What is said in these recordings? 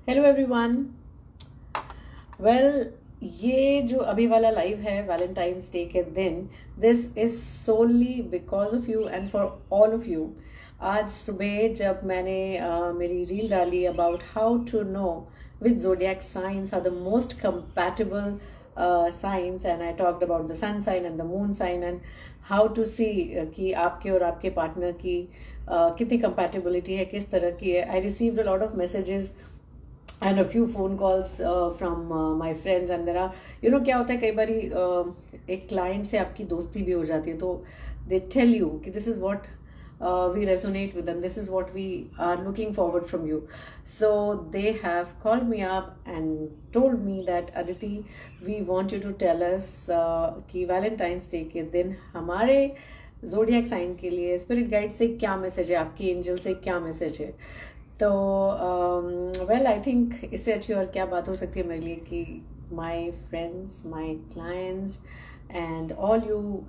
Hello everyone. Well, ये जो अभी वाला लाइव है वैलेंटाइंस डे के दिन, this is solely because of you and for all of you. आज सुबह जब मैंने मेरी रील डाली about how to know which zodiac signs are the most compatible signs, and I talked about the sun sign and the moon sign and how to see कि आपके और आपके पार्टनर की कितनी compatibility है, किस तरह की है। I received a lot of messages and a few phone calls from my friends, and there are, क्या होता है कई बार एक क्लाइंट से आपकी दोस्ती भी हो जाती है, तो they tell you कि this is what we resonate with and this is what we are looking forward from you. So they have called me up and told me that Aditi, we want you to tell us कि Valentine's day के दिन हमारे zodiac sign के लिए spirit guide से क्या message है, आपकी एंजल से क्या मैसेज है। तो वेल, आई थिंक इससे अच्छी और क्या बात हो सकती है मेरे लिए कि my friends, my clients and all you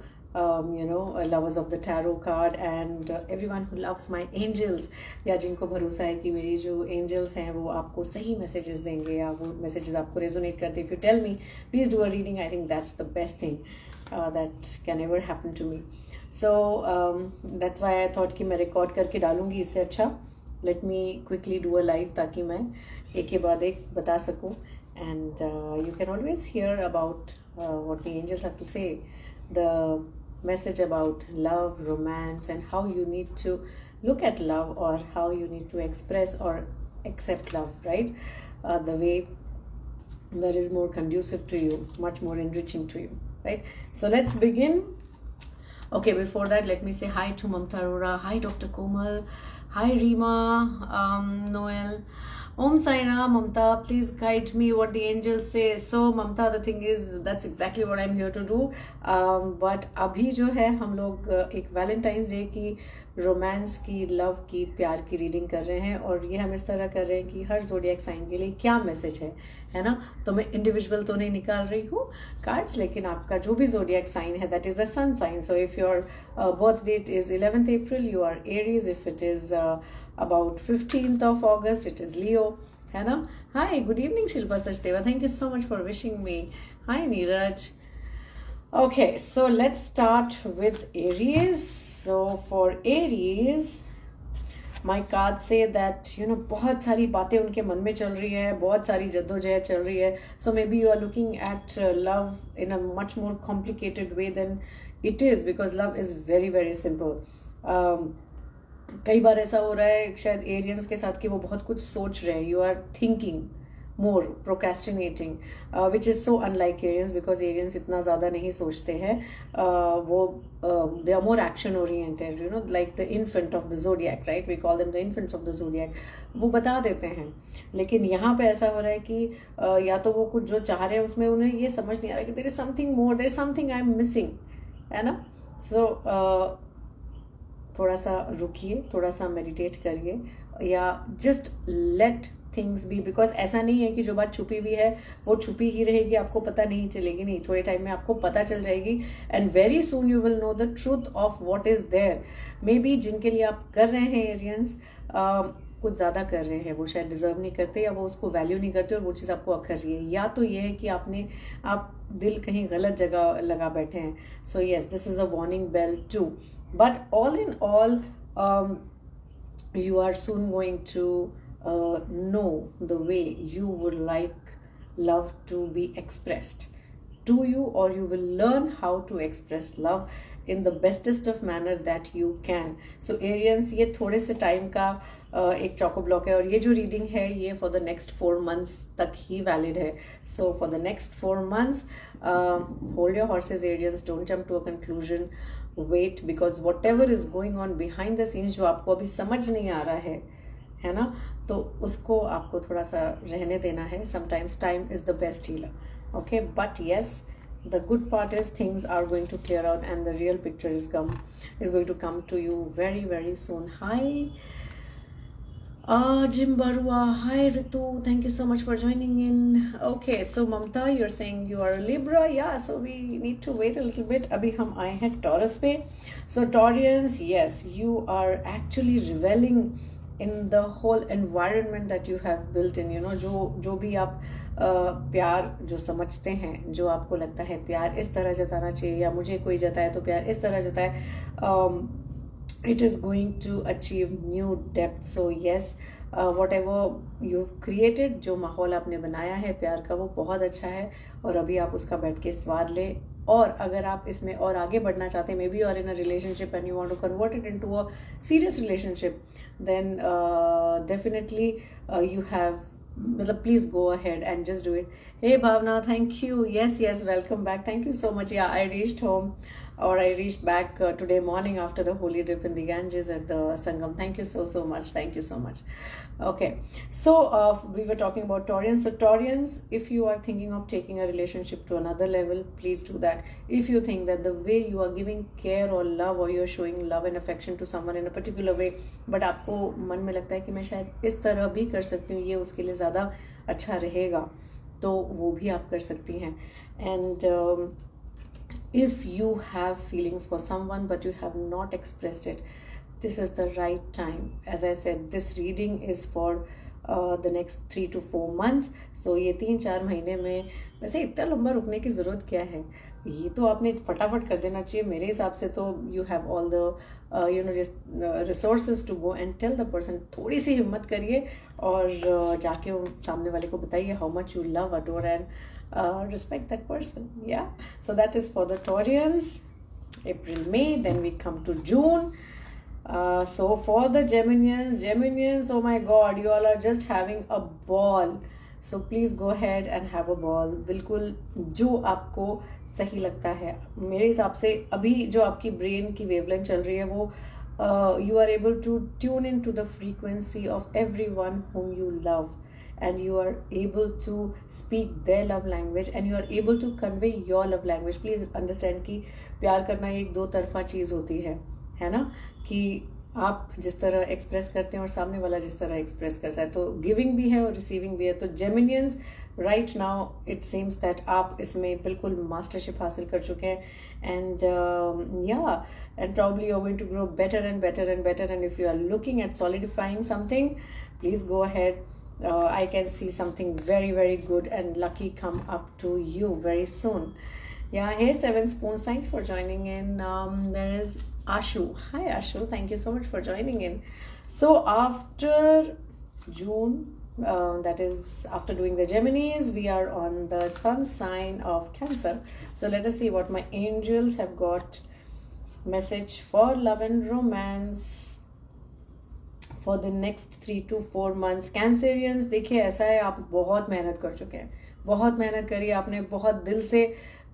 lovers of the tarot card and everyone who loves my angels, या जिनको भरोसा है कि मेरी जो एंजल्स हैं वो आपको सही मैसेजेस देंगे या वो मैसेजेस आपको रेजोनेट करते। If you tell me please do a reading, I think that's the best thing that can ever happen to me. So that's why I thought कि मैं रिकॉर्ड करके डालूंगी, इससे अच्छा let me quickly do a live ताकि मैं एक के बाद एक बता सकूँ। And you can always here about what the angels have to say, the message about love, romance, and how you need to look at love or how you need to express or accept love, right? The way that is more conducive to you, much more enriching to you, right? So let's begin. Okay, before that, let me say hi to Mamta Arora. Hi, Dr. Komal. Hi, Rima, Noel. Om Sai Ram, Mamta, please guide me what the angels say. So, Mamta, the thing is, that's exactly what I'm here to do. But अभी जो है हम लोग एक Valentine's day की, romance की, love की, प्यार की रीडिंग कर रहे हैं, और ये हम इस तरह कर रहे हैं कि हर जोडियक साइन के लिए क्या मैसेज है ना। तो मैं इंडिविजुअल तो नहीं निकाल रही हूँ कार्ड्स, लेकिन आपका जो भी जोडियक साइन है that is the sun sign. So if your birth date is 11th April, you are Aries. If it is about 15th of August, it is Leo, है ना। Hi, good evening Shilpa Sachdeva, thank you so much for wishing me. Hi Neeraj. Okay, so let's start with Aries. So for Aries, my cards say that बहुत सारी बातें उनके मन में चल रही है, बहुत सारी जद्दोजहद चल रही है. So maybe you are looking at love in a much more complicated way than it is, because love is very very simple. कई बार ऐसा हो रहा है शायद एरियंस के साथ कि वो बहुत कुछ सोच रहे हैं. You are thinking more, procrastinating, which is so unlike Arians, because Arians इतना ज़्यादा नहीं सोचते हैं. वो they are more action oriented, like the infant of the zodiac, right? We call them the infants of the zodiac. वो बता देते हैं, लेकिन यहाँ पे ऐसा हो रहा है कि या तो वो कुछ जो चाह रहे हैं उसमें उन्हें ये समझ नहीं आ रहा कि there is something more, there is something I am missing, है ना. सो थोड़ा सा रुकिए, थोड़ा सा मेडिटेट करिए, या just let things be, because ऐसा नहीं है कि जो बात छुपी हुई है वो छुपी ही रहेगी, आपको पता नहीं चलेगी. नहीं, थोड़े टाइम में आपको पता चल जाएगी, and very soon you will know the truth of what is there. Maybe जिनके लिए आप कर रहे हैं एरियंस, कुछ ज़्यादा कर रहे हैं, वो शायद डिजर्व नहीं करते या वो उसको वैल्यू नहीं करते और वो चीज़ आपको अखर रही है, या तो ये है कि आप दिल कहीं गलत जगह लगा बैठे हैं. So yes, this is a warning bell too. But all in all, you are soon going to know the way you would like love to be expressed to you, or you will learn how to express love in the bestest of manner that you can. So Arians, ये थोड़े से time का एक चौको block है, और ये जो reading है ये फॉर द नेक्स्ट 4 months तक ही वैलिड है. So for the next 4 months, hold your horses Arians, don't jump to a conclusion, wait, because whatever is going on behind the scenes, जो आपको अभी समझ नहीं आ रहा है ना, तो उसको आपको थोड़ा सा रहने देना है. Sometimes time is the best healer, okay? But yes, the good part is things are going to clear out and the real picture is going to come to you very very soon. Hi Jim Barua, hi Ritu, thank you so much for joining in. Okay, so Mamta, you're saying you are a Libra. Yeah, so we need to wait a little bit. Abhi hum aaye hain Taurus pe. So Taurians, yes, you are actually reveling in the whole environment that you have built in, you know, जो भी आप प्यार जो समझते हैं, जो आपको लगता है प्यार इस तरह जताना चाहिए, या मुझे कोई जताए तो प्यार इस तरह जताए, it is going to achieve new depth. So yes, whatever you've created, जो माहौल आपने बनाया है प्यार का, वो बहुत अच्छा है, और अभी आप उसका बैठ के स्वाद लें. और अगर आप इसमें और आगे बढ़ना चाहते हैं, maybe you are in a relationship and you want to convert it into a serious relationship, then definitely you have, मतलब please go ahead and just do it. Hey Bhavna, thank you. yes, welcome back. Thank you so much. Yeah, I reached home, or I reached back today morning after the holy dip in the Ganges at the Sangam. Thank you so much. Thank you so much. Okay, so we were talking about Taurians. So Taurians, if you are thinking of taking a relationship to another level, please do that. If you think that the way you are giving care or love, or you are showing love and affection to someone in a particular way, but आपको मन में लगता है कि मैं शायद इस तरह भी कर सकती हूँ, ये उसके लिए ज़्यादा अच्छा रहेगा, तो वो भी आप कर सकती हैं. And if you have feelings for someone but you have not expressed it, this is the right time. As I said, this reading is for the next 3 to 4 months. So ये 3-4 महीने में, वैसे इतना लंबा रुकने की ज़रूरत क्या है, ये तो आपने फटाफट कर देना चाहिए मेरे हिसाब से. तो you have all the you know just resources to go and tell the person. थोड़ी सी हिम्मत करिए और जाके सामने वाले को बताइए how much you love, adore and respect that person. Yeah, so that is for the Taurians. April, May, then we come to June. So for the Geminians, oh my god, you all are just having a ball. So please go ahead and have a ball. बिल्कुल जो आपको सही लगता है. मेरे हिसाब से अभी जो आपकी ब्रेन की वेवलेंथ चल रही है, वो you are able to tune into the frequency of everyone whom you love, and you are able to speak their love language, and you are able to convey your love language. Please understand कि प्यार करना एक दो तरफा चीज़ होती है ना, कि आप जिस तरह एक्सप्रेस करते हैं और सामने वाला जिस तरह एक्सप्रेस करता है, तो गिविंग भी है और रिसीविंग भी है. तो Geminians, right now it seems that आप इसमें बिल्कुल मास्टरशिप हासिल कर चुके हैं. And yeah, and probably you are going to grow better and better and better. And if you are looking at solidifying something, please go ahead. I can see something very good and lucky come up to you very soon. Yeah, hey 7 Spoons, thanks for joining in. There is Ashu. Hi Ashu, thank you so much for joining in. So after June, that is after doing the Geminis, we are on the sun sign of Cancer. So let us see what my angels have got message for love and romance for the next 3 to 4 months. Cancerians, देखिए ऐसा है, आप बहुत मेहनत कर चुके हैं, बहुत मेहनत करी आपने, बहुत दिल से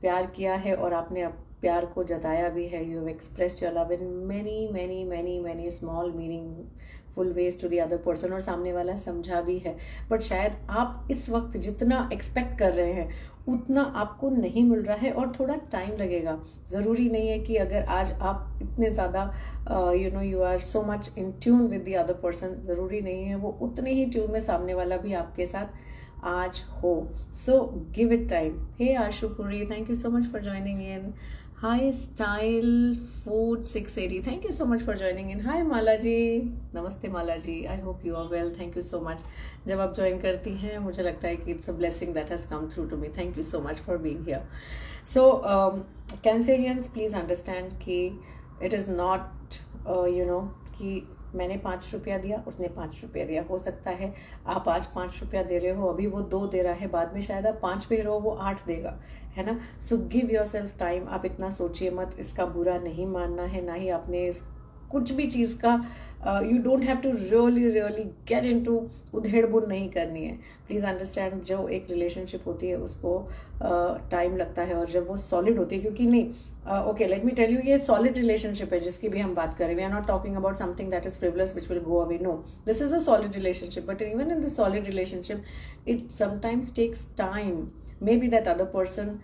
प्यार किया है, और आपने प्यार को जताया भी है. You have expressed your love in many small meaningful ways to the other person, और सामने वाला समझा भी है. बट शायद आप इस वक्त जितना एक्सपेक्ट कर रहे हैं उतना आपको नहीं मिल रहा है, और थोड़ा टाइम लगेगा. ज़रूरी नहीं है कि अगर आज आप इतने ज़्यादा you are so much in tune with the other person, ज़रूरी नहीं है वो उतने ही ट्यून में सामने वाला भी आपके साथ आज हो. So give it time. Hey Ashupuri, thank you so much for joining in. Hi style food 680, thank you so much for joining in. Hi Mala ji, नमस्ते Mala ji, I hope you are well. Thank you so much. जब आप join करती हैं मुझे लगता है कि it's a blessing that has come through to me. Thank you so much for being here. So Cancerians, please understand कि इट इज़ नॉट कि मैंने 5 रुपया दिया, उसने 5 रुपया दिया. हो सकता है आप आज 5 रुपया दे रहे हो, अभी वो 2 दे रहा है, बाद में शायद आप 5 पे रहो, वो 8 देगा, है ना. So give your self time. आप इतना सोचिए मत, इसका बुरा नहीं मानना है, ना ही आपने कुछ भी चीज़ का you don't have to really get into उधेड़ बुन नहीं करनी है. प्लीज़ अंडरस्टैंड, जो एक रिलेशनशिप होती है उसको टाइम लगता है, और जब वो सॉलिड होती है, क्योंकि नहीं, okay let me tell you, ये सॉलिड रिलेशनशिप है जिसकी भी हम बात करें. We are not talking about something that is frivolous which will go away. No, this is a solid relationship. But even in this solid relationship it sometimes takes time. Maybe that other person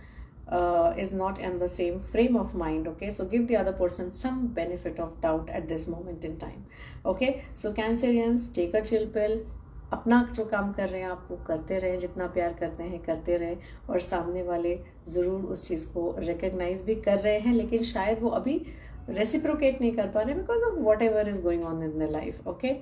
is not in the same frame of mind. Okay, so give the other person some benefit of doubt at this moment in time. Okay, so Cancerians, take a chill pill. अपना जो काम कर रहे हैं आप वो करते रहें, जितना प्यार करते हैं करते रहें, और सामने वाले ज़रूर उस चीज़ को रिकग्नाइज भी कर रहे हैं, लेकिन शायद वो अभी रेसिप्रोकेट नहीं कर पा रहे because of what ever is going on in the life. Okay,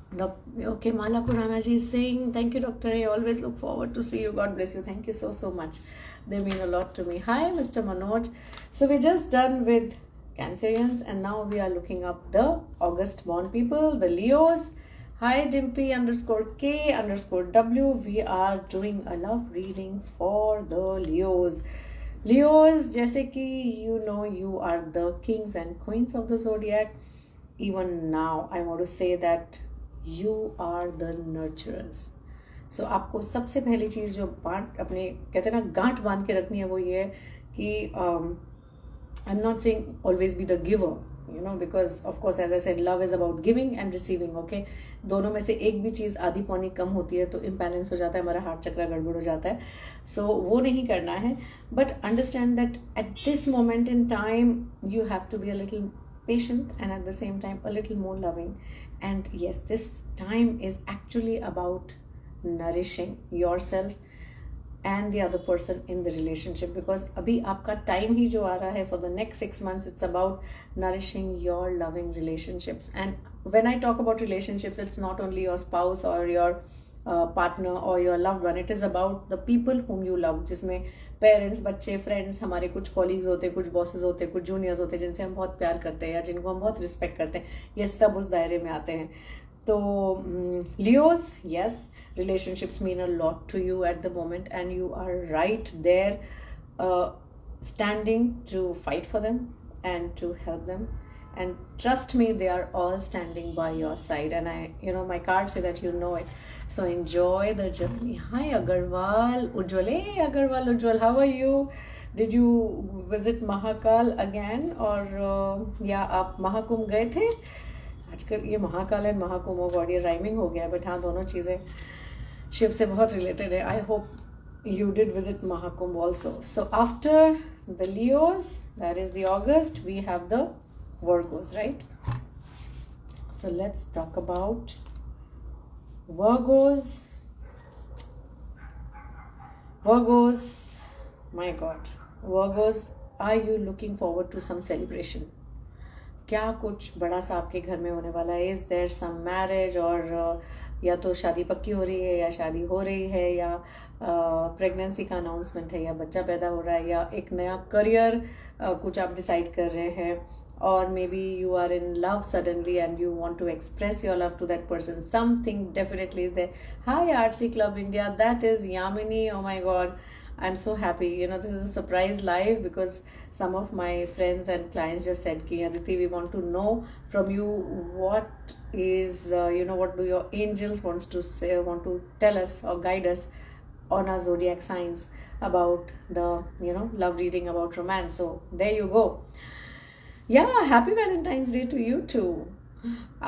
The okay, Mala Kurana ji is saying, thank you, doctor. I always look forward to see you. God bless you. Thank you so much. They mean a lot to me. Hi, Mr. Manoj. So we're just done with Cancerians, and now we are looking up the August born people, the Leos. Hi, Dimpy _K_W. We are doing a love reading for the Leos. Leos, जैसे कि you know you are the kings and queens of the zodiac. Even now, I want to say that you are the nurturers. So आपको सबसे पहली चीज़ जो बांट अपने कहते हैं ना गांठ बांध के रखनी है वो ये है कि I'm not saying always be the giver, you know, because of course as I said love is about giving and receiving. Okay, दोनों में से एक भी चीज़ आधी पौनी कम होती है तो इम्बैलेंस हो जाता है, हमारा हार्ट चक्र गड़बड़ हो जाता है. So वो नहीं करना है, but understand that at this moment in time you have to be a little patient and at the same time a little more loving. And yes, this time is actually about nourishing yourself and the other person in the relationship, because अभी आपका time ही जो आ रहा है for the next 6 months, it's about nourishing your loving relationships. And when I talk about relationships, it's not only your spouse or your partner or your loved one. It is about the people whom you love, जिसमें parents, बच्चे, friends, हमारे कुछ colleagues होते हैं, कुछ bosses होते हैं, कुछ जूनियर्स होते हैं जिनसे हम बहुत प्यार करते हैं या जिनको हम बहुत रिस्पेक्ट करते हैं. ये सब उस दायरे में आते हैं. तो Leos, yes, relationships mean a lot to you at the moment and you are right there standing to fight for them and to help them. And trust me, they are all standing by your side. And I, you know, my cards say that you know it. So enjoy the journey. Hi, Agarwal Ujjwal. Hey, Agarwal Ujjwal, how are you? Did you visit Mahakal again? और या आप महाकुंभ गए थे? आजकल ये Mahakal and Mahakumbh हो गया, rhyming हो गया, बट हाँ दोनों चीज़ें शिव से बहुत रिलेटेड है. I hope you did visit Mahakumbh also. So after the Leos, that is the August, we have the Virgos, right? So let's talk about Virgos. Virgos, my God. Virgos, are you looking forward to some celebration? क्या कुछ बड़ा सा आपके घर में होने वाला है? Is there some marriage और या तो शादी पक्की हो रही है या शादी हो रही है या प्रेगनेंसी का अनाउंसमेंट है या बच्चा पैदा हो रहा है या एक नया करियर कुछ आप डिसाइड कर रहे हैं, or maybe you are in love suddenly and you want to express your love to that person. Something definitely is there. Hi, RC Club India. That is Yamini. Oh my God. I'm so happy. You know, this is a surprise live because some of my friends and clients just said, Ki Aditi, we want to know from you what is, you know, what do your angels wants to say, want to tell us or guide us on our zodiac signs about the, you know, love reading, about romance. So there you go. Yeah happy Valentine's day to you too.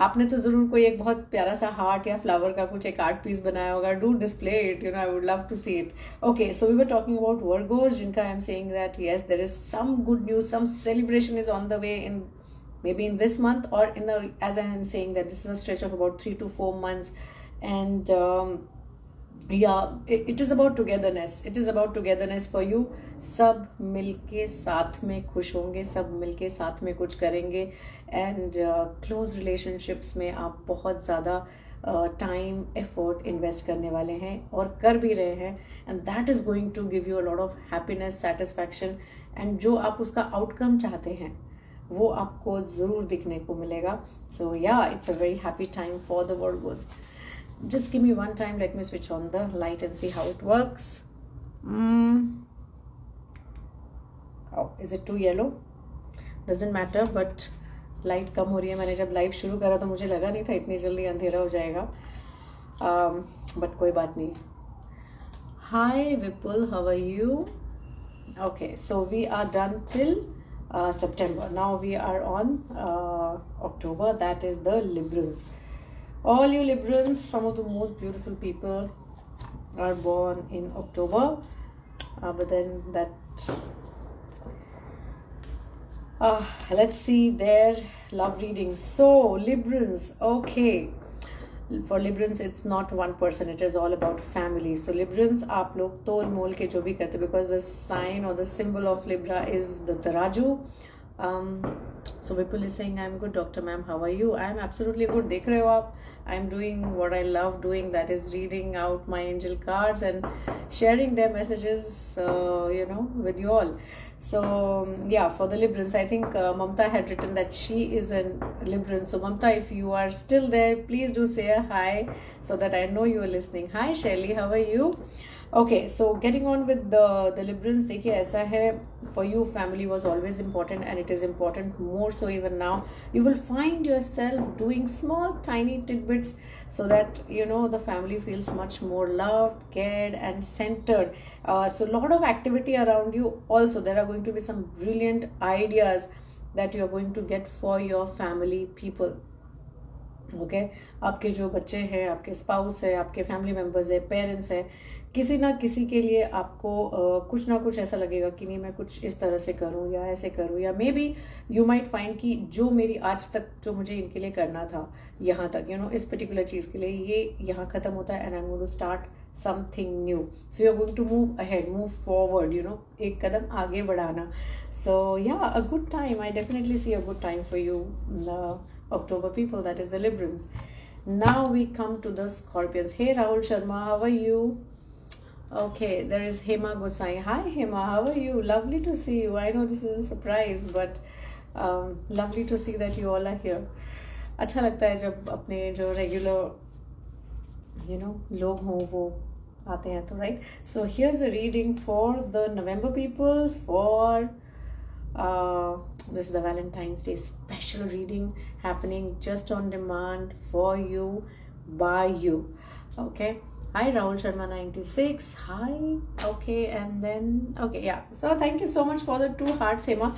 आपने तो ज़रूर कोई एक बहुत प्यारा सा heart या flower का कुछ एक आर्ट पीस बनाया होगा. Do display it, you know, I would love to see it. Okay, so we were talking about Virgos, जिनका I am saying that yes there is some good news, some celebration is on the way in maybe in this month or in the, as I am saying that this is a stretch of about 3 to 4 months. And yeah, it is about togetherness. It is about togetherness for you. सब मिलके साथ में खुश होंगे, सब मिलके साथ में कुछ करेंगे. एंड क्लोज रिलेशनशिप्स में आप बहुत ज़्यादा टाइम एफर्ट इन्वेस्ट करने वाले हैं और कर भी रहे हैं. And that is going to give you a lot of happiness, satisfaction. And जो आप उसका आउटकम चाहते हैं वो आपको ज़रूर दिखने को मिलेगा. सो या, it's a very happy time for the Virgos. Just give me one time, let me switch on the light and see how it works. Oh, is it too yellow? Doesn't matter, but light कम हो रही है. मैंने जब live शुरू करा तो मुझे लगा नहीं था इतनी जल्दी अंधेरा हो जाएगा, बट कोई बात नहीं. Hi Vipul, how are you? Okay, so we are done till September. Now we are on October, that is the Librans. All you Librans, some of the most beautiful people are born in October, but then that let's see their love reading. So Librans, okay, for Librans it's not one person, it is all about family. So Librans, आप लोग तोल मोल के जो भी करते, because the sign or the symbol of Libra is the Taraju, So Vipul is saying, I'm good, Dr. Ma'am. How are you? I'm absolutely good. देख रहे हो आप? I'm doing what I love doing, that is reading out my angel cards and sharing their messages, with you all. So, yeah, for the Librans, I think Mamta had written that she is a Libran. So, Mamta, if you are still there, please do say a hi so that I know you are listening. Hi, Shelly, how are you? Okay, so getting on with the Librans, देखिए ऐसा है, for you family was always important and it is important more so even now. You will find yourself doing small tiny tidbits so that the family feels much more loved, cared and centered. So lot of activity around you. Also there are going to be some brilliant ideas that you are going to get for your family people. Okay आपके जो बच्चे हैं, आपके spouse है, आपके family members है, parents है, किसी ना किसी के लिए आपको कुछ ना कुछ ऐसा लगेगा कि नहीं मैं कुछ इस तरह से करूं या ऐसे करूं, या may be you might find कि जो मेरी आज तक जो मुझे इनके लिए करना था यहाँ तक इस पर्टिकुलर चीज़ के लिए ये यहाँ ख़त्म होता है and I am going to start something new. So you are going to move ahead, move forward, एक कदम आगे बढ़ाना. So yeah a good time, I definitely see a good time for you October people, that is the Librans. Now we come to the Scorpions. Hey Rahul Sharma, how are you? Okay, there is Hema Gosai. Hi Hema, how are you? Lovely to see you. I know this is a surprise, but lovely to see that you all are here. अच्छा लगता है जब अपने जो regular लोग हों वो आते हैं तो, right. So here's a reading for the November people for this is the Valentine's Day special reading happening just on demand for you by you. Okay, hi Rahul Sharma 96. Hi. Okay, and then okay, yeah, so thank you so much for the 2 hearts, Hema.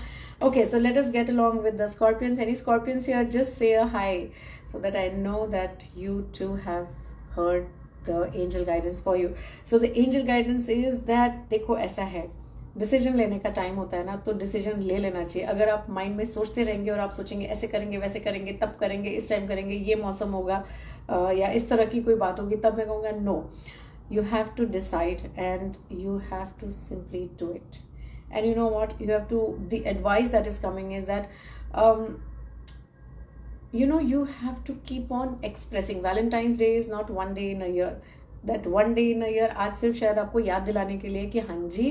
Okay, so let us get along with the Scorpions. Any Scorpions here, just say a hi so that I know that you too have heard the angel guidance for you. So the angel guidance is that देखो ऐसा है, decision लेने का time होता है ना, तो decision ले लेना चाहिए. अगर आप माइंड में सोचते रहेंगे और आप सोचेंगे ऐसे करेंगे वैसे करेंगे तब करेंगे इस टाइम करेंगे ये मौसम होगा या इस तरह की कोई बात होगी तब मैं कहूँगा no. You have to decide and you have to simply do it. And you know what, you have to, the advice that is coming is that you have to keep on expressing. Valentine's Day is not one day in a year. That one day in a year आज सिर्फ शायद आपको याद दिलाने के लिए कि हाँ जी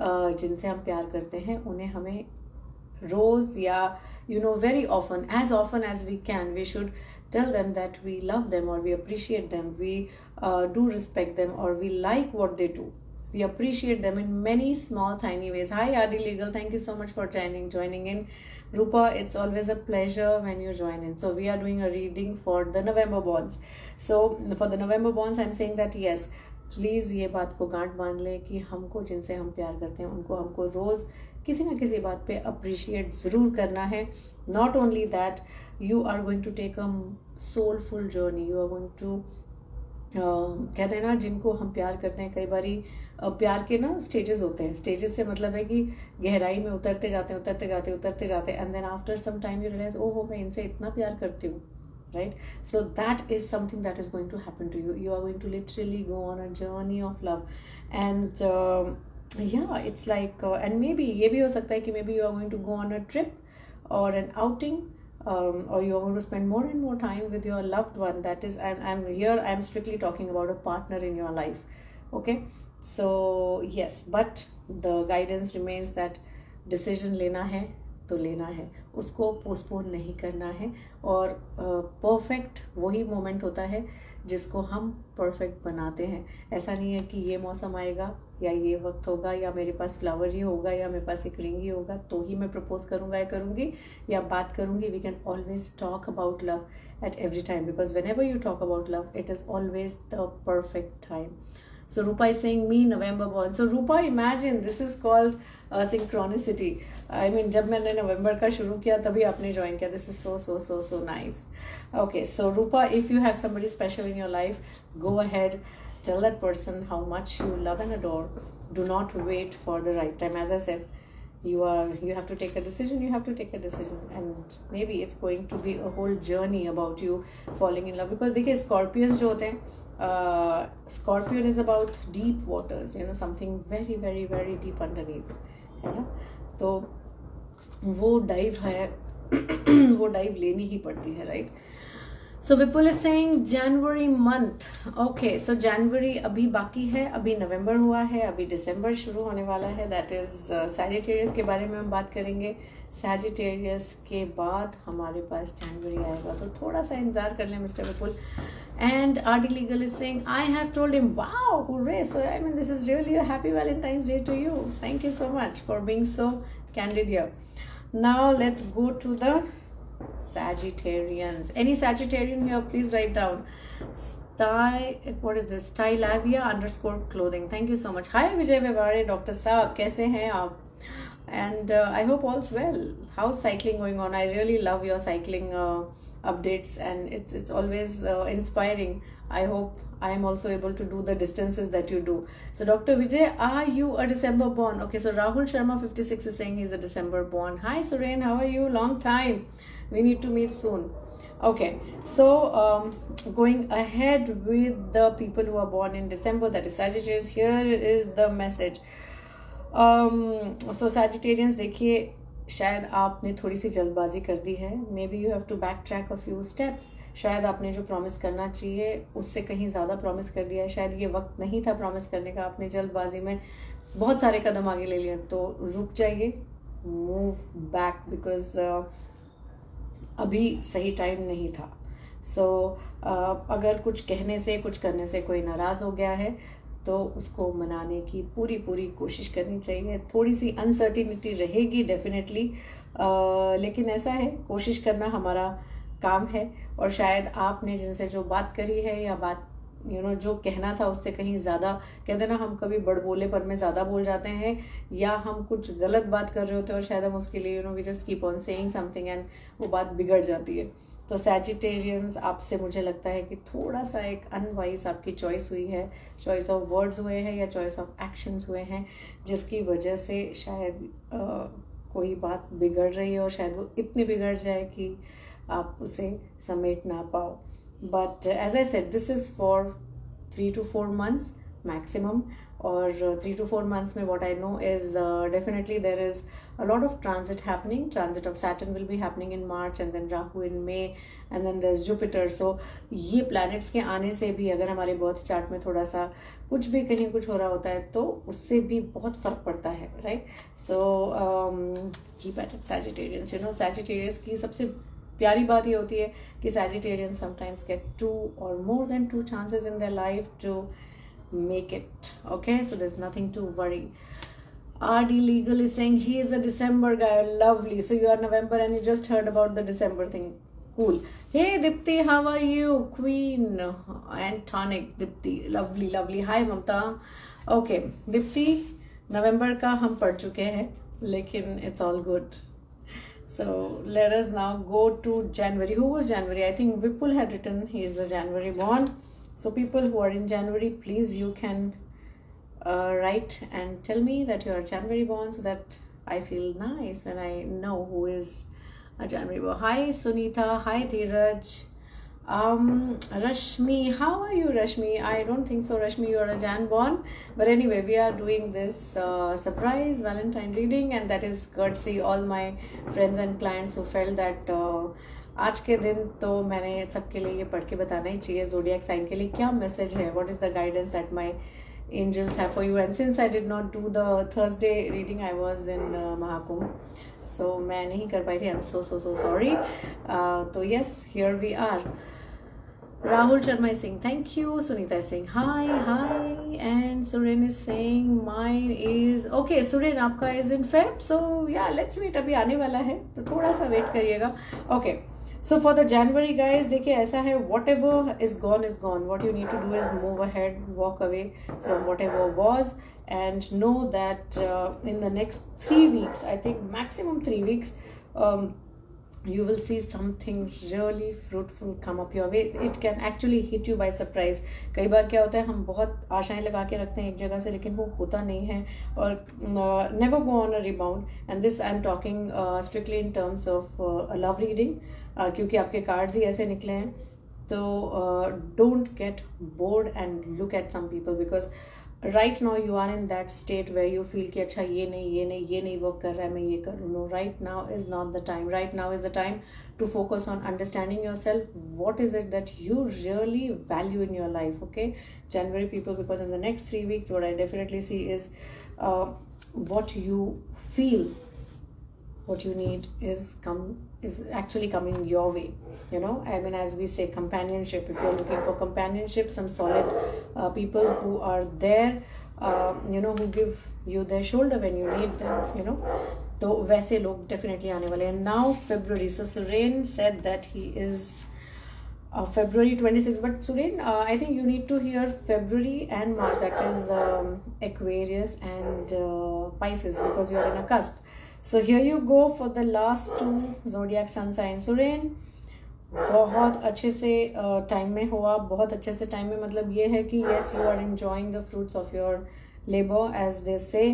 जिनसे हम प्यार करते हैं उन्हें हमें रोज या very often as we can, we should tell them that we love them or we appreciate them, we do respect them or we like what they do. We appreciate them in many small tiny ways. Hi Adi Legal, thank you so much for joining in. Rupa, it's always a pleasure when you join in. So we are doing a reading for the November bonds. So for the November bonds, I'm saying that yes, please ये बात को गांठ बांध लें कि हमको जिनसे हम प्यार करते हैं उनको हमको रोज़ किसी ना किसी बात पे अप्रिशिएट ज़रूर करना है. Not only that, you are going to take a soulful journey. You are going to कहते हैं ना, जिनको हम प्यार करते हैं कई बारी प्यार के ना स्टेजेस होते हैं. स्टेजेस से मतलब है कि गहराई में उतरते जाते and then after some time you realize ओहो मैं इनसे इतना प्यार करती हूँ, right? So that is something that is going to happen to you. You are going to literally go on a journey of love and yeah, it's like and maybe ये भी हो सकता है कि maybe you are going to go on a trip or an outing or you are going to spend more and more time with your loved one. That is, I'm strictly talking about a partner in your life. Okay, so yes, but the guidance remains that decision लेना है तो लेना है, उसको postpone नहीं करना है. और परफेक्ट वही मोमेंट होता है जिसको हम परफेक्ट बनाते हैं. ऐसा नहीं है कि ये मौसम आएगा या ये वक्त होगा या मेरे पास फ्लावर ही होगा या मेरे पास एक रिंग ही होगा तो ही मैं प्रपोज करूँगा या करूँगी या बात करूँगी. We can always talk about love at every time because whenever you talk about love it is always the perfect time. So Rupa is saying me November born. So Rupa, imagine this is called synchronicity. I mean जब मैंने नवंबर का शुरू किया तभी आपने join किया. This is so nice. Okay, so Rupa, if you have somebody special in your life, go ahead, tell that person how much you love and adore. Do not wait for the right time. As I said, you have to take a decision and maybe it's going to be a whole journey about you falling in love. Because देखिए Scorpions जो होते हैं, scorpion is about deep waters, something very very very deep underneath, है ना. तो वो dive है वो डाइव लेनी ही पड़ती है, right? So Vipul is saying January month, okay, so जनवरी अभी बाकी है, अभी नवंबर हुआ है, अभी दिसंबर शुरू होने वाला है, दैट इज सैजिटेरियस के बारे में हम बात करेंगे। सैजिटेरियस के बाद हमारे पास जनवरी आएगा, तो थोड़ा सा इंतजार कर लें mister Vipul. And RD Legal is saying, I have told him, wow, hooray. So, I mean, this is really a happy Valentine's Day to you. Thank you so much for being so candid here. Now, let's go to the Sagittarians. Any Sagittarian here, please write down. What is this? Stylavia _ clothing. Thank you so much. Hi, Vijay Vivare, Dr. Saab. कैसे हैं आप? And I hope all's well. How's cycling going on? I really love your cycling updates, and it's always inspiring. I hope I am also able to do the distances that you do. So Dr. Vijay, are you a December born? Okay, so Rahul Sharma 56 is saying he's a December born. Hi Suren, how are you? Long time. We need to meet soon. Okay, so going ahead with the people who are born in December, that is Sagittarius, here is the message. So Sagittarians, देखिए शायद आपने थोड़ी सी जल्दबाजी कर दी है, maybe you have to backtrack a few steps. शायद आपने जो प्रॉमिस करना चाहिए उससे कहीं ज़्यादा प्रॉमिस कर दिया है, शायद ये वक्त नहीं था प्रॉमिस करने का, आपने जल्दबाजी में बहुत सारे कदम आगे ले लिए, तो रुक जाइए, मूव बैक, बिकॉज अभी सही टाइम नहीं था। सो अगर कुछ कहने से कुछ करने से कोई नाराज़ हो गया है तो उसको मनाने की पूरी कोशिश करनी चाहिए। थोड़ी सी अनसर्टिनिटी रहेगी डेफिनेटली, लेकिन ऐसा है, कोशिश करना हमारा काम है। और शायद आपने जिनसे जो बात करी है या बात जो कहना था उससे कहीं ज़्यादा, कहते ना हम कभी बड़बोलेपन में ज़्यादा बोल जाते हैं, या हम कुछ गलत बात कर रहे होते हैं और शायद हम उसके लिए we just keep on saying something and वो बात बिगड़ जाती है। तो सैजिटेरियंस, आपसे मुझे लगता है कि थोड़ा सा एक अनवाइज आपकी चॉइस हुई है, चॉइस ऑफ वर्ड्स हुए हैं या चॉइस ऑफ एक्शंस हुए हैं, जिसकी वजह से शायद कोई बात बिगड़ रही है और शायद वो इतनी बिगड़ जाए कि आप उसे समेट ना पाओ। But as I said, this is for 3 to 4 months maximum, और 3 to 4 months में what I know is definitely there is a lot of transit happening. Transit of Saturn will be happening in March, and then Rahu in May, and then there's Jupiter. So ये planets के आने से भी अगर हमारे birth chart में थोड़ा सा कुछ भी कहीं कुछ हो रहा होता है तो उससे भी बहुत फर्क पड़ता है, right? So keep at it Sagittarians. Sagittarius की सबसे प्यारी बात ये होती है कि Sagittarians sometimes get 2 or more than 2 chances in their life to make it. Okay, so there's nothing to worry. RD Legal is saying he is a December guy. Lovely. So you are November and you just heard about the December thing. Cool. Hey Dipti, how are you? Queen and Tonic Dipti. Lovely. Hi Mamta. Okay, Dipti, November का हम पढ़ चुके हैं, लेकिन it's all good. So let us now go to January. Who was January? I think Vipul had written he is a January born. So people who are in January, please you can write and tell me that you are January born, so that I feel nice when I know who is a January born. Hi Sunita. Hi Dheeraj. Rashmi, how are you Rashmi? I don't think so Rashmi, you are a Jan born, but anyway we are doing this surprise Valentine reading, and that is courtesy all my friends and clients who felt that आज के दिन तो मैंने सबके लिए ये पढ़ के बताना ही चाहिए, ज़ोडिएक साइन के लिए क्या मैसेज है, what is the guidance that my angels have for you. And since I did not do the Thursday reading, I was in Mahakumbh, so मैं नहीं कर पाई थी, आई एम सो सॉरी। तो yes, here we are. Rahul Sharma is saying thank you. Sunita is saying hi, and Suren is saying mine is okay. Suren, आपका is in Feb, so yeah, let's wait. अभी आने वाला है तो थोड़ा सा wait करिएगा। Okay, so for the January guys, देखिए ऐसा है, whatever is gone is gone. What you need to do is move ahead, walk away from whatever was, and know that in the next 3 weeks, I think maximum 3 weeks, you will see something really fruitful come up your way. It can actually hit you by surprise. कई बार क्या होता है, हम बहुत आशाएं लगा के रखते हैं एक जगह से, लेकिन वो होता नहीं है, और never go on a rebound. And this I am talking strictly in terms of a love reading, क्योंकि आपके कार्ड्स ही ऐसे निकले हैं। तो don't get bored and look at some people, because right now you are in that state where you feel कि अच्छा ये नहीं वर्क कर रहा है, मैं ये करूँ. No, right now is not the time. Right now is the time to focus on understanding yourself. What is it that you really value in your life? Okay, January people, because in the next 3 weeks what I definitely see is what you feel, what you need is actually coming your way. I mean, as we say, companionship. If you're looking for companionship, some solid people who are there, who give you their shoulder when you need them. तो वैसे लोग definitely आने वाले हैं. Now February, so Suren said that he is February 26, but Suren, I think you need to hear February and March, that is Aquarius and Pisces, because you are in a cusp. So here you go for the last 2 zodiac sun signs. Suren, बहुत अच्छे से time में हुआ, बहुत अच्छे से time में मतलब ये है कि yes, you are enjoying the fruits of your labor, as they say.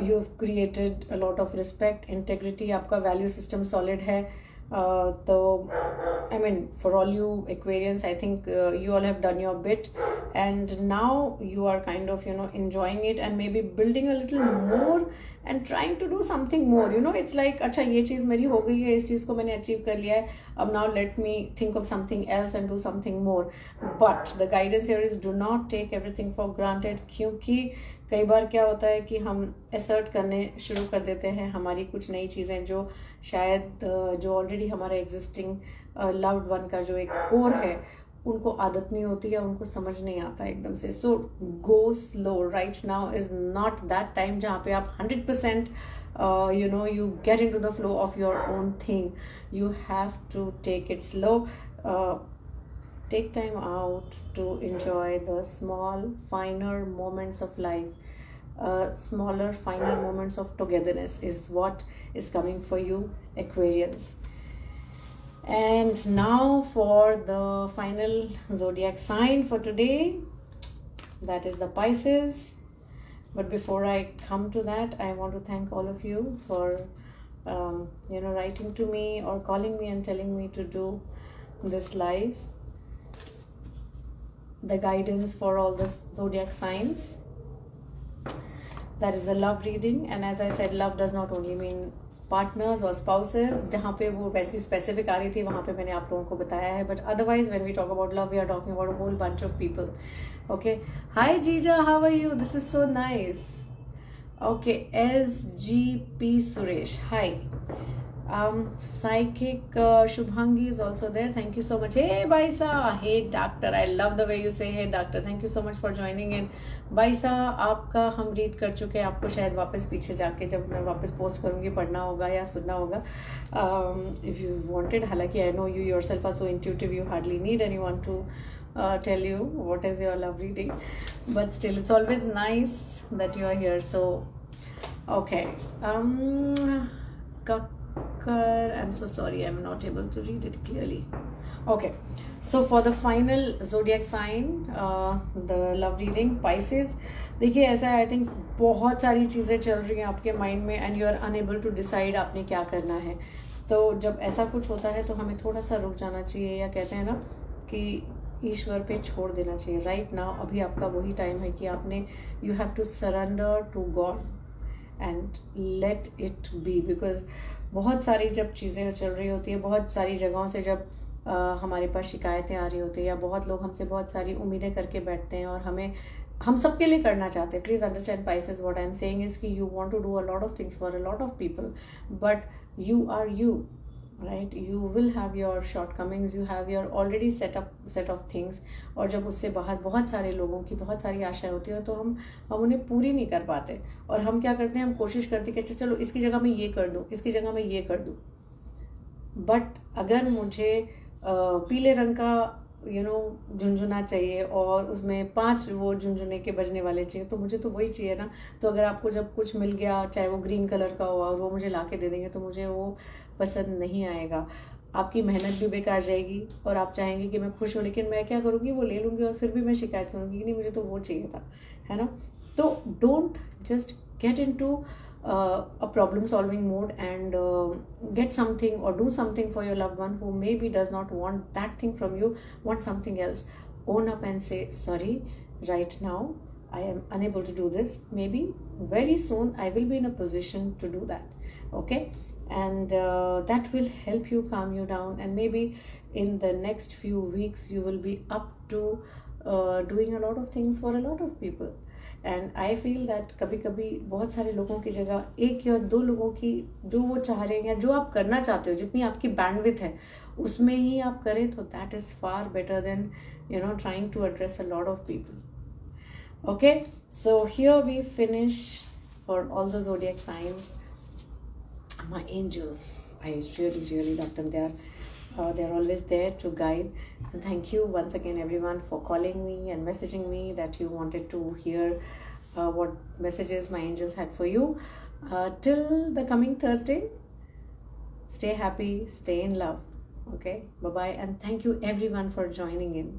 You've created a lot of respect, integrity, आपका value system solid है. तो I mean, for all you Aquarians, I think you all have done your bit, and now you are kind of enjoying it and maybe building a little more and trying to do something more. It's like अच्छा ये चीज़ मेरी हो गई है, इस चीज़ को मैंने achieve कर लिया है, अब now let me think of something else and do something more. But the guidance here is do not take everything for granted, क्योंकि कई बार क्या होता है कि हम एसर्ट करने शुरू कर देते हैं हमारी कुछ नई चीज़ें जो शायद जो ऑलरेडी हमारे एग्जिस्टिंग लव्ड वन का जो एक कोर है उनको आदत नहीं होती है, उनको समझ नहीं आता एकदम से. So go slow. Right now is not that time जहाँ पे आप 100% you get into the flow of your own thing. You have to take it slow. Take time out to enjoy the small, finer moments of life. Smaller, finer moments of togetherness is what is coming for you, Aquarians. And now for the final zodiac sign for today, that is the Pisces. But before I come to that, I want to thank all of you for writing to me or calling me and telling me to do this live. The guidance for all the zodiac signs. That is the love reading, and as I said, love does not only mean partners or spouses. जहाँ पे वो वैसी specific आ रही थी वहाँ पे मैंने आप लोगों को बताया है. But otherwise, when we talk about love, we are talking about a whole bunch of people. Okay. Hi Jija, how are you? This is so nice. Okay. SGP Suresh. Hi. Psychic Shubhangi is also there. Thank you so much. Hey Baisa. Hey doctor. I love the way you say hey doctor. Thank you so much for joining in. Baisa, आपका हम read कर चुके हैं. आपको शायद वापस पीछे जाके जब मैं वापस पोस्ट करूँगी पढ़ना होगा या सुनना होगा. If you wanted, हालांकि I know you yourself are so intuitive, you hardly need anyone to tell you what is your love reading. But still, it's always nice that you are here. So, okay. I'm so sorry, I'm not able to read it clearly. Okay, so for the final zodiac sign, the love reading, Pisces. देखिए ऐसा है, I think बहुत सारी चीज़ें चल रही हैं आपके माइंड में and you are unable to decide आपने क्या करना है. तो जब ऐसा कुछ होता है तो हमें थोड़ा सा रुक जाना चाहिए, या कहते हैं ना कि ईश्वर पे छोड़ देना चाहिए. राइट नाउ अभी आपका वही टाइम है कि आपने you have to surrender to God and let it be. Because बहुत सारी जब चीज़ें चल रही होती है, बहुत सारी जगहों से जब हमारे पास शिकायतें आ रही होती है, या बहुत लोग हमसे बहुत सारी उम्मीदें करके बैठते हैं और हम सबके लिए करना चाहते हैं. Please understand Pisces, what I am saying is कि you want to do a lot of things for a lot of people, but you are you, right? You will have your shortcomings, you have your already set of things. और जब उससे बाहर बहुत सारे लोगों की बहुत सारी आशाएं होती हैं तो हम उन्हें पूरी नहीं कर पाते. और हम क्या करते हैं, हम कोशिश करते हैं कि अच्छा चलो इसकी जगह मैं ये कर दूँ, इसकी जगह मैं ये कर दूँ. बट अगर मुझे पीले रंग का झुंझुना चाहिए और उसमें 5 वो झुंझुने के बजने वाले चाहिए, तो मुझे तो वही चाहिए ना. तो अगर आपको जब कुछ मिल गया, चाहे वो ग्रीन कलर का हो और वो मुझे ला के दे देंगे, तो मुझे वो पसंद नहीं आएगा. आपकी मेहनत भी बेकार जाएगी और आप चाहेंगे कि मैं खुश हूँ, लेकिन मैं क्या करूँगी, वो ले लूँगी और फिर भी मैं शिकायत करूँगी कि नहीं मुझे तो वो चाहिए था, है ना. तो don't just get into a problem solving mode and get something or do something for your loved one who maybe does not want that thing from you, want something else. Own up and say sorry, right now I am unable to do this. Maybe very soon I will be in a position to do that. Okay, and that will help you calm you down, and maybe in the next few weeks you will be up to doing a lot of things for a lot of people. And I feel that कभी कभी बहुत सारे लोगों की जगह एक या दो लोगों की जो वो चाह रहे हैं या जो आप करना चाहते हो, जितनी आपकी बैंडविथ है उसमें ही आप करें, तो that is far better than trying to address a lot of people. Okay, so here we finish for all the zodiac signs. My angels, I really really love them. They're always there to guide. And thank you once again everyone for calling me and messaging me that you wanted to hear what messages my angels had for you. Till the coming Thursday, stay happy, stay in love. Okay, bye bye, and thank you everyone for joining in.